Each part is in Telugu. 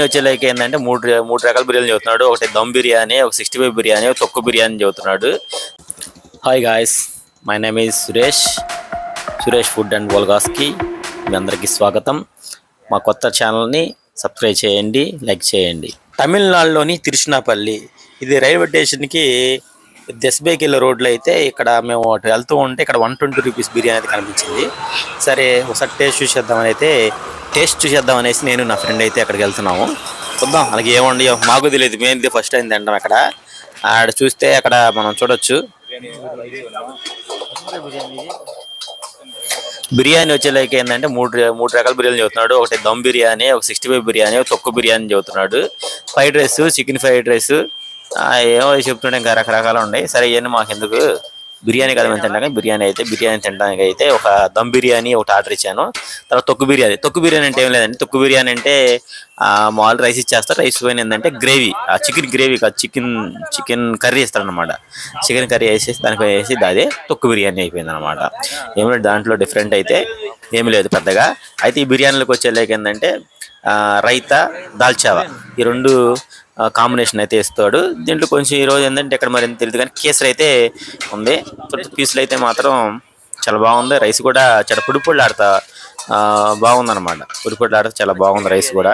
వచ్చేలాకి ఏంటంటే మూడు రకాల బిర్యానీ చెబుతున్నాడు. ఒకటి దమ్ బిర్యానీ, ఒక 65 బిర్యానీ, ఒక తొక్కు బిర్యానీ చెబుతున్నాడు. Hi guys, my name is Suresh food and వోల్గాస్కి మీ అందరికీ స్వాగతం. మా కొత్త ఛానల్ని సబ్స్క్రైబ్ చేయండి, లైక్ చేయండి. తమిళనాడులోని తిరుచినాపల్లి, ఇది రైల్వే స్టేషన్కి దెస్బేకెళ్ళే రోడ్లో అయితే ఇక్కడ మేము వెళ్తూ ఉంటే ఇక్కడ 120 రూపీస్ బిర్యానీ అయితే కనిపించింది. సరే ఒకసారి టేస్ట్ చూసేద్దాం అనేసి నేను నా ఫ్రెండ్ అయితే అక్కడికి వెళ్తున్నాము. చూద్దాం అలాగే ఏమండి, మాకు తెలియదు, మేము ఫస్ట్ టైం తింటాం. అక్కడ ఆడ చూస్తే అక్కడ మనం చూడొచ్చు బిర్యానీ వచ్చేలాకి ఏంటంటే మూడు రకాల బిర్యానీ చెబుతున్నాడు. ఒకటి దమ్ బిర్యానీ, ఒక 65 బిర్యానీ, ఒక తొక్కు బిర్యానీ చెబుతున్నాడు. Fried rice, chicken fried rice, ఏమో చెప్తుండే ఇంకా రకరకాలు ఉన్నాయి. సరే ఇవన్నీ మాకు ఎందుకు, బిర్యానీ కదా మేము తింటాం. బిర్యానీ తినడానికి అయితే ఒక దమ్ బిర్యానీ ఒకటి ఆర్డర్ ఇచ్చాను. తర్వాత తొక్కు బిర్యానీ అంటే ఏం లేదండి. తొక్కు బిర్యానీ అంటే మామూలు రైస్ ఇచ్చేస్తారు. రైస్ పైన ఏంటంటే గ్రేవీ, చికెన్ గ్రేవీ కాదు, చికెన్ కర్రీ ఇస్తారు అనమాట. చికెన్ కర్రీ వేసేసి దానిపై వేసి అదే తొక్కు బిర్యానీ అయిపోయింది అనమాట. ఏమి దాంట్లో డిఫరెంట్ అయితే ఏమి లేదు పెద్దగా. అయితే ఈ బిర్యానీలకు వచ్చేలాగా ఏంటంటే రైతా, దాల్చావా, ఈ రెండు కాంబినేషన్ అయితే ఇస్తాడు. దీంట్లో కొంచెం ఈరోజు ఏంటంటే ఇక్కడ మరి తెలియదు కానీ కేసరి అయితే ఉంది. పీసులు అయితే మాత్రం చాలా బాగుంది. రైస్ కూడా చాలా పొడి ఆడుతా బాగుందన్నమాట. పొడి ఆడుతా చాలా బాగుంది రైస్ కూడా.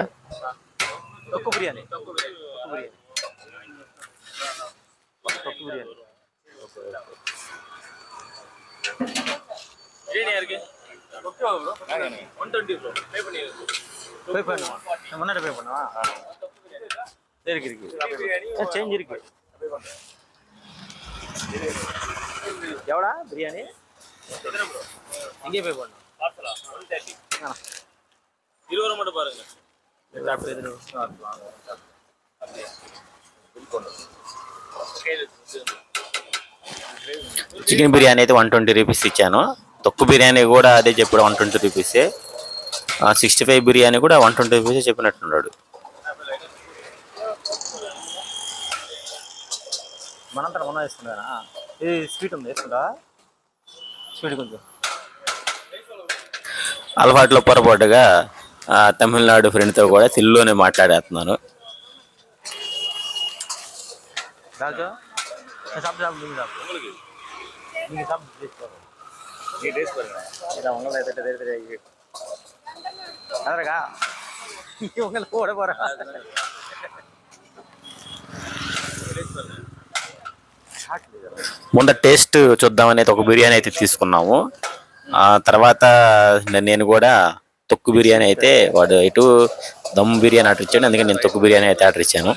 சேஞ்ச் இருக்கு. எவ்வளோ பிரியாணி எங்கே போய் பண்ணணும்? 20 மட்டும் பாருங்க. చికెన్ బిర్యానీ అయితే 120 రూపీస్ ఇచ్చాను. తొక్కు బిర్యానీ కూడా అదే చెప్పాడు, 120 రూపీసే. 65 బిర్యానీ కూడా 120 రూపీసే చెప్పినట్టున్నాడు. మనంతా మనం వేసుకుంటారా? ఇది స్వీట్ ఉంది, వేసుకుంటా స్వీట్ కొంచెం. అలవాట్లో పొరపాటుగా తమిళనాడు ఫ్రెండ్తో కూడా తెలుగులోనే మాట్లాడేస్తున్నాను. ముందు టేస్ట్ చూద్దామని ఒక బిర్యానీ అయితే తీసుకున్నాము. తర్వాత నేను కూడా తొక్కు బిర్యానీ అయితే, వాడు ఇటు దమ్ బిర్యానీ ఆర్డర్ ఇచ్చాడు, అందుకని నేను తొక్కు బిర్యానీ అయితే ఆర్డర్ ఇచ్చాను.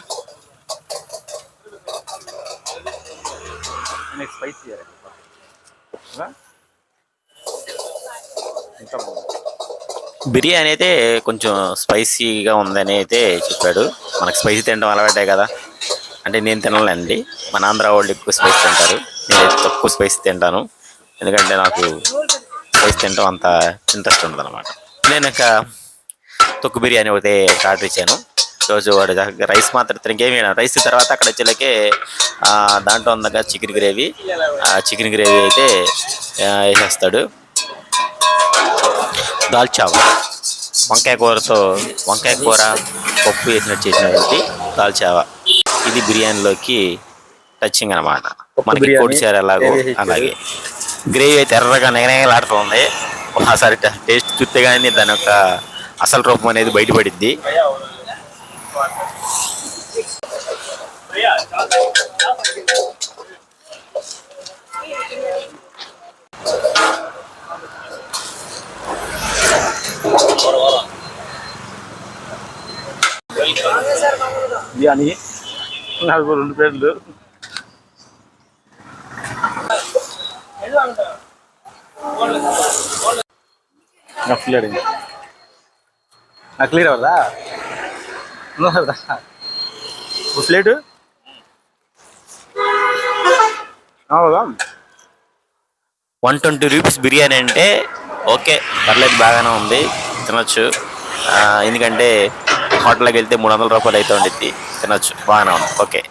బిర్యానీ అయితే కొంచెం స్పైసీగా ఉందని అయితే చెప్పాడు. మనకు స్పైసీ తినడం అలవాటే కదా. అంటే నేను తినలేండి, మన ఆంధ్ర వాళ్ళు ఎక్కువ స్పైసీ తింటారు, నేనైతే తక్కువ స్పైసీ తింటాను. ఎందుకంటే నాకు స్పైసీ తినడం అంత ఇంట్రెస్ట్ ఉండదు అనమాట. నేను ఇంకా తొక్కు బిర్యానీ ఒకటి ఆర్డర్ ఇచ్చాను. రోజు వాడు రైస్ మాత్రం ఇంకేమి రైస్ తర్వాత అక్కడ వచ్చేలాకే దాంట్లో ఉందగా చికెన్ గ్రేవీ అయితే వేసేస్తాడు. దాల్చావా, వంకాయ కూర పప్పు వేసినట్టు చేసినటువంటి దాల్చావా, ఇది బిర్యానీలోకి టచింగ్ అనమాట. మనకి కోడిచారు ఎలాగో అలాగే గ్రేవీ అయితే ఎర్రగా నెగనెగలాడుతుంది. ఒకసారి టేస్ట్ చూస్తే కానీ దాని యొక్క అసలు రూపం అనేది బయటపడిద్ది. బిర్యానీ 2 ప్లేట్లు. క్లియర్ అవుదా? ప్లేట్ 120 రూపీస్ బిర్యానీ అంటే ఓకే, పర్లేదు, బాగానే ఉంది, తినొచ్చు. ఎందుకంటే హోటల్కి వెళ్తే 300 రూపాయలు అయితే ఉండిద్ది, తినొచ్చు, బాగానే ఉంది, ఓకే.